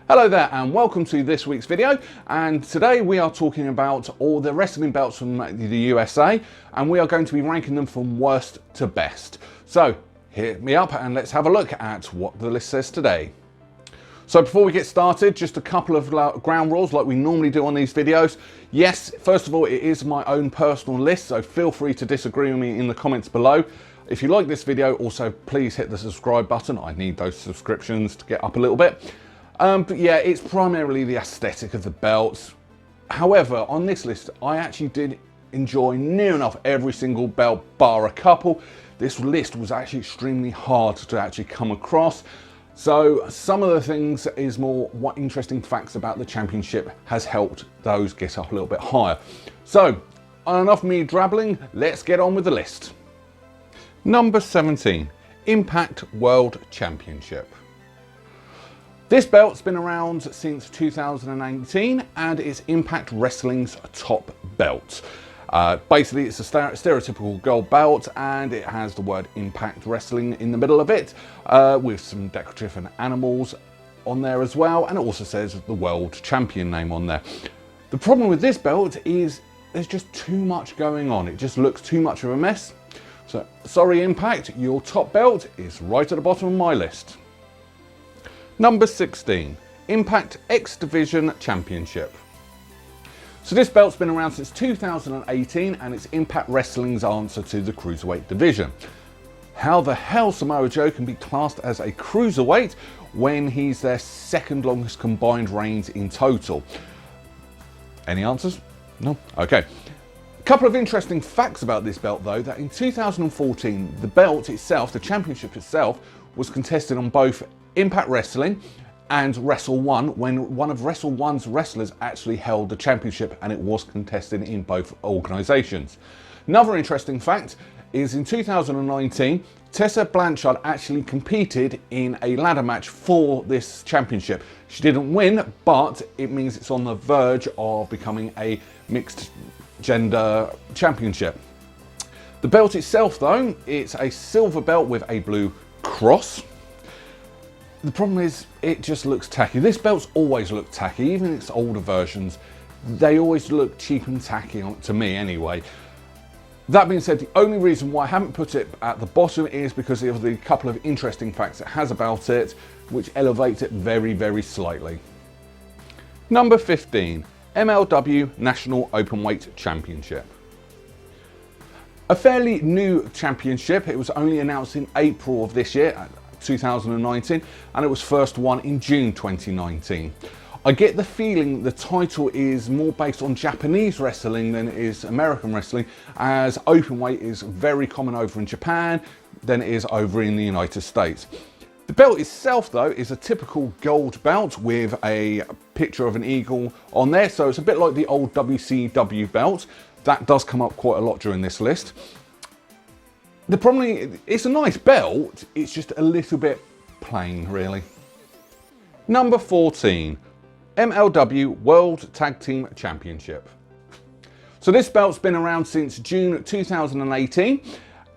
Hello there and welcome to this week's video, and today we are talking about all the wrestling belts from the USA, and we are going to be ranking them from worst to best. So hit me up and let's have a look at what the list says today. So before we get started, just a couple of ground rules like we normally do on these videos. Yes, first of all, it is my own personal list, so feel free to disagree with me in the comments below. If you like this video, also please hit the subscribe button. I need those subscriptions to get up a little bit. But yeah, it's primarily the aesthetic of the belts. However, on this list, I actually did enjoy near enough every single belt bar a couple. This list was actually extremely hard to actually come across. So some of the things is more what interesting facts about the championship has helped those get up a little bit higher. So enough me drabbling, let's get on with the list. Number 17, Impact World Championship. This belt's been around since 2018 and it's Impact Wrestling's top belt. Basically, it's a stereotypical gold belt and it has the word Impact Wrestling in the middle of it, with some decorative and animals on there as well, and it also says the World Champion name on there. The problem with this belt is there's just too much going on. It just looks too much of a mess. So, sorry Impact, your top belt is right at the bottom of my list. Number 16, Impact X Division Championship. So this belt's been around since 2018 and it's Impact Wrestling's answer to the Cruiserweight division. How the hell Samoa Joe can be classed as a Cruiserweight when he's their second longest combined reigns in total? Any answers? No? Okay. A couple of interesting facts about this belt though, that in 2014, the belt itself, the championship itself, was contested on both Impact Wrestling and Wrestle One, when one of Wrestle One's wrestlers actually held the championship, and it was contested in both organisations. Another interesting fact is in 2019, Tessa Blanchard actually competed in a ladder match for this championship. She didn't win, but it means it's on the verge of becoming a mixed gender championship. The belt itself though, it's a silver belt with a blue cross. The problem is, it just looks tacky. This belt's always looked tacky, even its older versions. They always look cheap and tacky to me anyway. That being said, the only reason why I haven't put it at the bottom is because of the couple of interesting facts it has about it, which elevates it very, very slightly. Number 15, MLW National Openweight Championship. A fairly new championship. It was only announced in April of this year, 2019, and it was first won in June 2019. I get the feeling the title is more based on Japanese wrestling than it is American wrestling, as Openweight is very common over in Japan than it is over in the United States. The belt itself though is a typical gold belt with a picture of an eagle on there, so it's a bit like the old WCW belt. That does come up quite a lot during this list. The problem is, it's a nice belt, it's just a little bit plain, really. Number 14, MLW World Tag Team Championship. So this belt's been around since June 2018,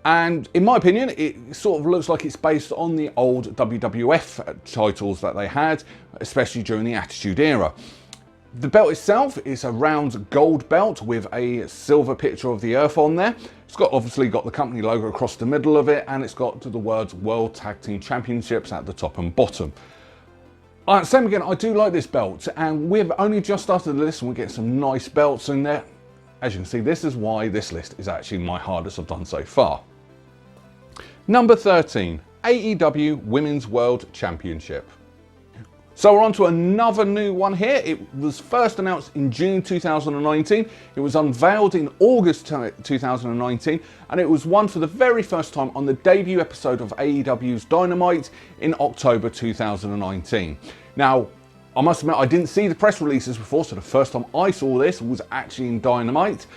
and in my opinion, it sort of looks like it's based on the old WWF titles that they had, especially during the Attitude Era. The belt itself is a round gold belt with a silver picture of the Earth on there. It's obviously got the company logo across the middle of it, and it's got the words World Tag Team Championships at the top and bottom. Same again, I do like this belt, and we've only just started the list and we get some nice belts in there. As you can see, this is why this list is actually my hardest I've done so far. Number 13, AEW Women's World Championship. So we're on to another new one here. It was first announced in June 2019. It was unveiled in August 2019, and it was won for the very first time on the debut episode of AEW's Dynamite in October 2019. Now, I must admit, I didn't see the press releases before, so the first time I saw this was actually in Dynamite.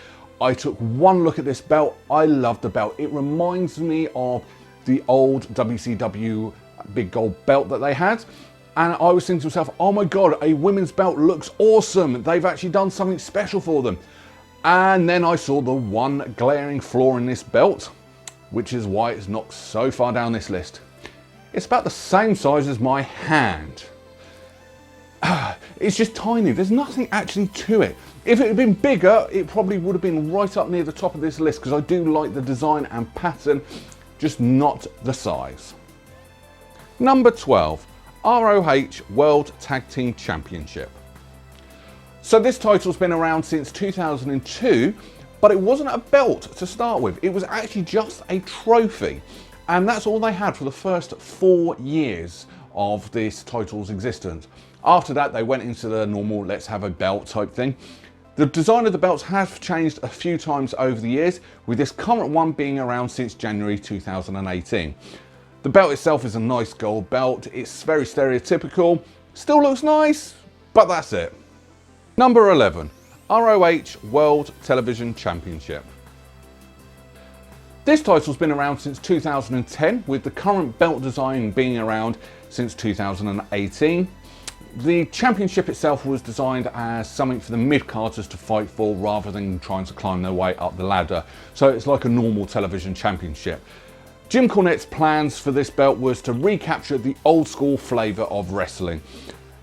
I took one look at this belt. I love the belt. It reminds me of the old WCW big gold belt that they had. And I was thinking to myself, oh my God, a women's belt looks awesome. They've actually done something special for them. And then I saw the one glaring flaw in this belt, which is why it's knocked so far down this list. It's about the same size as my hand. it's just tiny. There's nothing actually to it. If it had been bigger, it probably would have been right up near the top of this list because I do like the design and pattern, just not the size. Number 12, ROH World Tag Team Championship. So this title's been around since 2002, but it wasn't a belt to start with. It was actually just a trophy. And that's all they had for the first 4 years of this title's existence. After that, they went into the normal let's have a belt type thing. The design of the belts has changed a few times over the years, with this current one being around since January 2018. The belt itself is a nice gold belt. It's very stereotypical, still looks nice, but that's it. Number 11, ROH World Television Championship. This title's been around since 2010, with the current belt design being around since 2018. The championship itself was designed as something for the mid-carders to fight for rather than trying to climb their way up the ladder. So it's like a normal television championship. Jim Cornette's plans for this belt was to recapture the old school flavour of wrestling.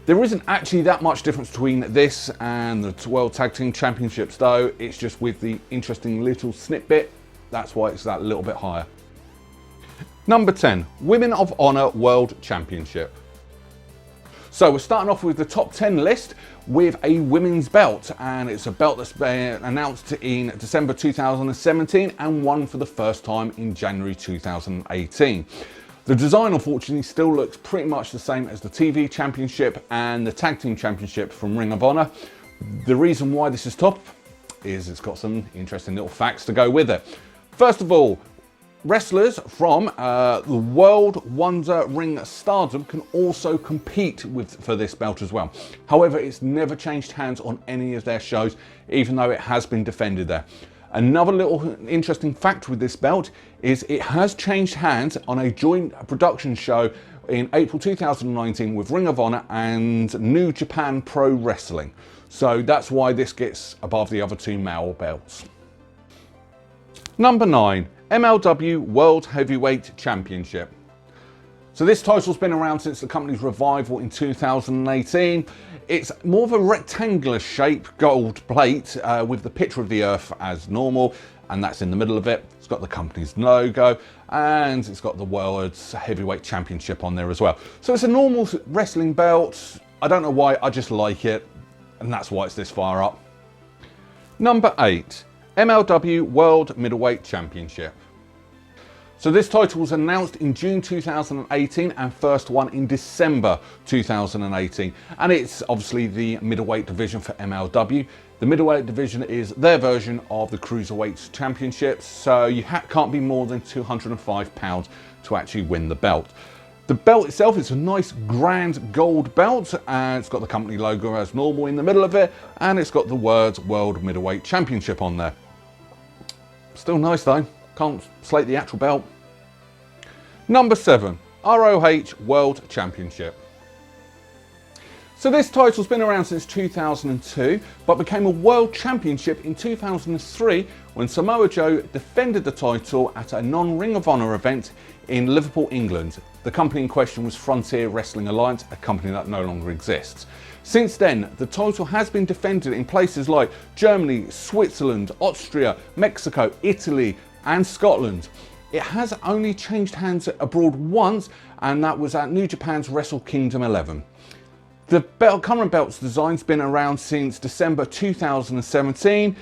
There isn't actually that much difference between this and the World Tag Team Championships though, it's just with the interesting little snippet, that's why it's that little bit higher. Number 10, Women of Honor World Championship. So we're starting off with the top 10 list with a women's belt, and it's a belt that's been announced in December 2017 and won for the first time in January 2018. The design unfortunately still looks pretty much the same as the TV Championship and the Tag Team Championship from Ring of Honor. The reason why this is top is it's got some interesting little facts to go with it. First of all, wrestlers from the World Wonder Ring Stardom can also compete for this belt as well. However, it's never changed hands on any of their shows, even though it has been defended there. Another little interesting fact with this belt is it has changed hands on a joint production show in April 2019 with Ring of Honor and New Japan Pro Wrestling. So that's why this gets above the other two male belts. Number 9, MLW World Heavyweight Championship. So this title's been around since the company's revival in 2018. It's more of a rectangular shape, gold plate, with the picture of the Earth as normal, and that's in the middle of it. It's got the company's logo, and it's got the World's Heavyweight Championship on there as well. So it's a normal wrestling belt. I don't know why, I just like it, and that's why it's this far up. Number 8, MLW World Middleweight Championship. So this title was announced in June 2018 and first won in December 2018. And it's obviously the middleweight division for MLW. The middleweight division is their version of the Cruiserweight Championships. So you can't be more than 205 pounds to actually win the belt. The belt itself is a nice grand gold belt, and it's got the company logo as normal in the middle of it. And it's got the words World Middleweight Championship on there. Still nice though. Can't slate the actual belt. Number 7, ROH World Championship. So this title's been around since 2002, but became a World Championship in 2003 when Samoa Joe defended the title at a non-Ring of Honor event in Liverpool, England. The company in question was Frontier Wrestling Alliance, a company that no longer exists. Since then, the title has been defended in places like Germany, Switzerland, Austria, Mexico, Italy, and Scotland. It has only changed hands abroad once, and that was at New Japan's Wrestle Kingdom 11. The current belt's design's been around since December 2017.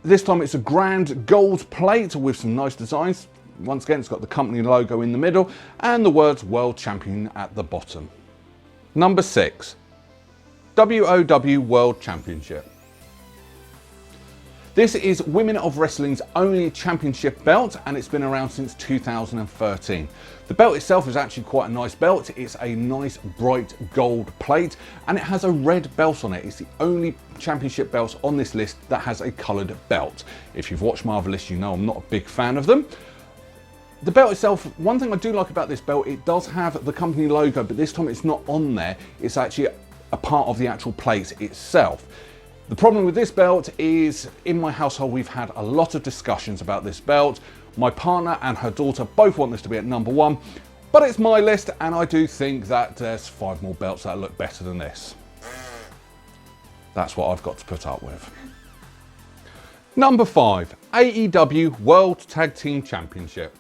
This time it's a grand gold plate with some nice designs. Once again, it's got the company logo in the middle and the words World Champion at the bottom. Number 6, WOW World Championship. This is Women of Wrestling's only championship belt, and it's been around since 2013. The belt itself is actually quite a nice belt. It's a nice bright gold plate, and it has a red belt on it. It's the only championship belt on this list that has a coloured belt. If you've watched my other list, you know I'm not a big fan of them. The belt itself, one thing I do like about this belt, it does have the company logo, but this time it's not on there. It's actually a part of the actual plate itself. The problem with this belt is, in my household, we've had a lot of discussions about this belt. My partner and her daughter both want this to be at number 1, but it's my list, and I do think that there's 5 more belts that look better than this. That's what I've got to put up with. Number 5, AEW World Tag Team Championship.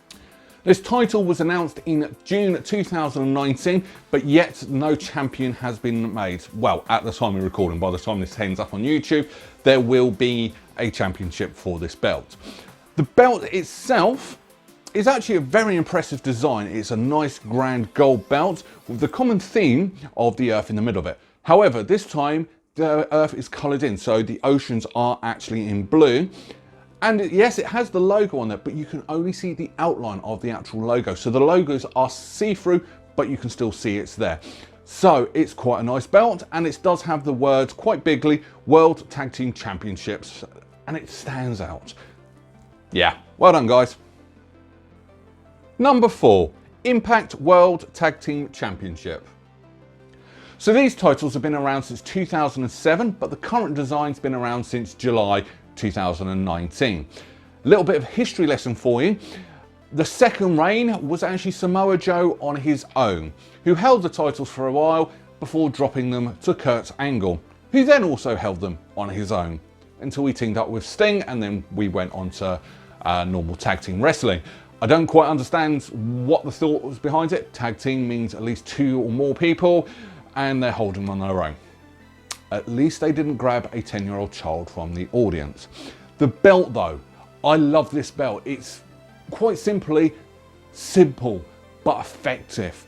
This title was announced in June 2019, but yet no champion has been made. Well, at the time of recording, by the time this ends up on YouTube, there will be a championship for this belt. The belt itself is actually a very impressive design. It's a nice grand gold belt with the common theme of the earth in the middle of it. However, this time the earth is coloured in, so the oceans are actually in blue. And yes, it has the logo on there, but you can only see the outline of the actual logo. So the logos are see-through, but you can still see it's there. So it's quite a nice belt, and it does have the words quite bigly, World Tag Team Championships, and it stands out. Yeah, well done, guys. Number 4, Impact World Tag Team Championship. So these titles have been around since 2007, but the current design's been around since July 2019. A little bit of history lesson for you. The second reign was actually Samoa Joe on his own, who held the titles for a while before dropping them to Kurt Angle, who then also held them on his own until he teamed up with Sting, and then we went on to normal tag team wrestling. I don't quite understand what the thought was behind it. Tag team means at least 2 or more people, and they're holding them on their own. At least they didn't grab a 10-year-old child from the audience. The belt though, I love this belt. It's quite simply simple but effective.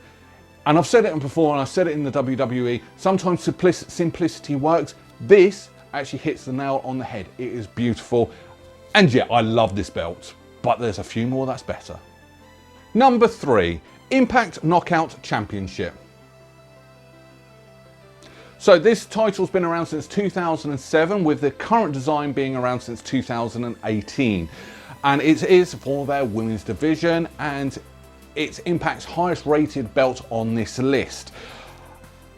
And I've said it before, and I've said it in the WWE, sometimes simplicity works. This actually hits the nail on the head. It is beautiful. And yeah, I love this belt, but there's a few more that's better. Number 3, Impact Knockout Championship. So this title's been around since 2007, with the current design being around since 2018. And it is for their women's division, and it's Impact's highest rated belt on this list.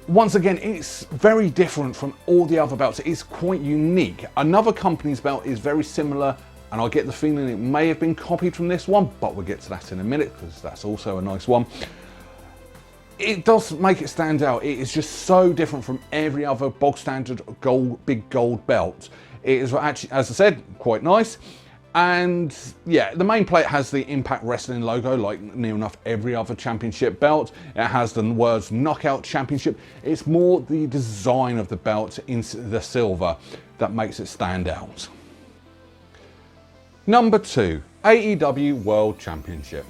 Once again, it's very different from all the other belts. It's quite unique. Another company's belt is very similar, and I get the feeling it may have been copied from this one, but we'll get to that in a minute because that's also a nice one. It does make it stand out. It is just so different from every other bog standard big gold belt. It is actually, as I said, quite nice. And yeah, the main plate has the Impact Wrestling logo, like near enough every other championship belt. It has the words Knockout Championship. It's more the design of the belt in the silver that makes it stand out. Number 2, AEW World Championship.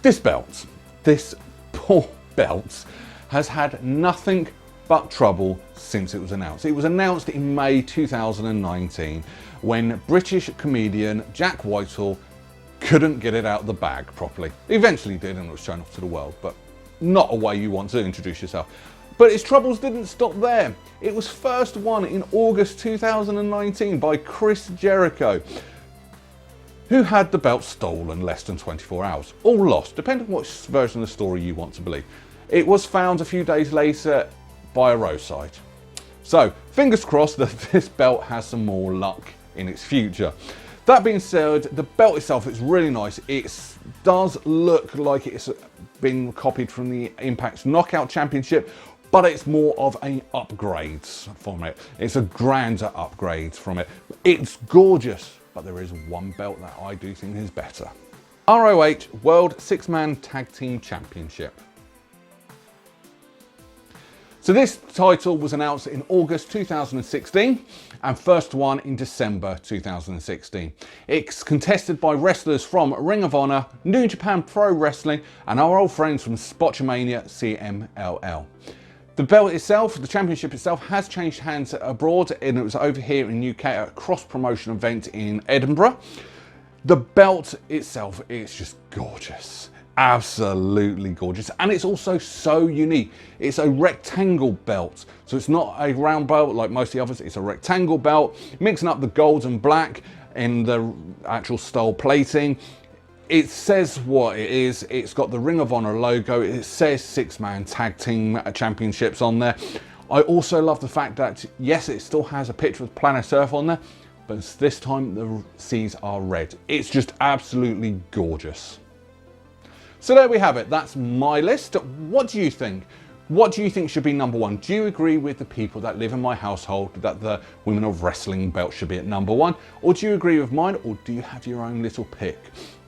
This poor belt has had nothing but trouble since it was announced. It was announced in May 2019 when British comedian Jack Whitehall couldn't get it out of the bag properly. He eventually did, and it was shown off to the world, but not a way you want to introduce yourself. But his troubles didn't stop there. It was first won in August 2019 by Chris Jericho, who had the belt stolen less than 24 hours, or lost, depending on which version of the story you want to believe. It was found a few days later by a roadside. So, fingers crossed that this belt has some more luck in its future. That being said, the belt itself is really nice. It does look like it's been copied from the Impact's Knockout Championship, but it's more of an upgrade from it. It's a grander upgrade from it. It's gorgeous. But there is one belt that I do think is better. ROH World 6-Man Tag Team Championship. So this title was announced in August 2016 and first won in December 2016. It's contested by wrestlers from Ring of Honor, New Japan Pro Wrestling, and our old friends from Spotchamania CMLL. The belt itself, the championship itself, has changed hands abroad, and it was over here in UK at a cross-promotion event in Edinburgh. The belt itself is just gorgeous. Absolutely gorgeous. And it's also so unique. It's a rectangle belt. So it's not a round belt like most of the others. It's a rectangle belt, mixing up the gold and black in the actual style plating. It says what it is. It's got the Ring of Honor logo. It says 6-Man Tag Team Championships on there. I also love the fact that, yes, it still has a picture of Planet Earth on there, but this time the seas are red. It's just absolutely gorgeous. So there we have it. That's my list. What do you think? What do you think should be number one? Do you agree with the people that live in my household that the Women of Wrestling belt should be at number one? Or do you agree with mine, or do you have your own little pick?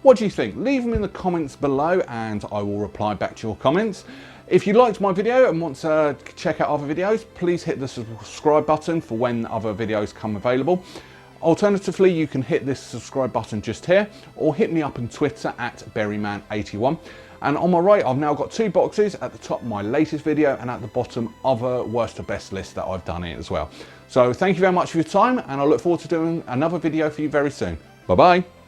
What do you think? Leave them in the comments below and I will reply back to your comments. If you liked my video and want to check out other videos, please hit the subscribe button for when other videos come available. Alternatively, you can hit this subscribe button just here, or hit me up on Twitter at Berryman81. And on my right, I've now got two boxes, at the top my latest video and at the bottom other worst to best lists that I've done here as well. So thank you very much for your time, and I look forward to doing another video for you very soon. Bye bye.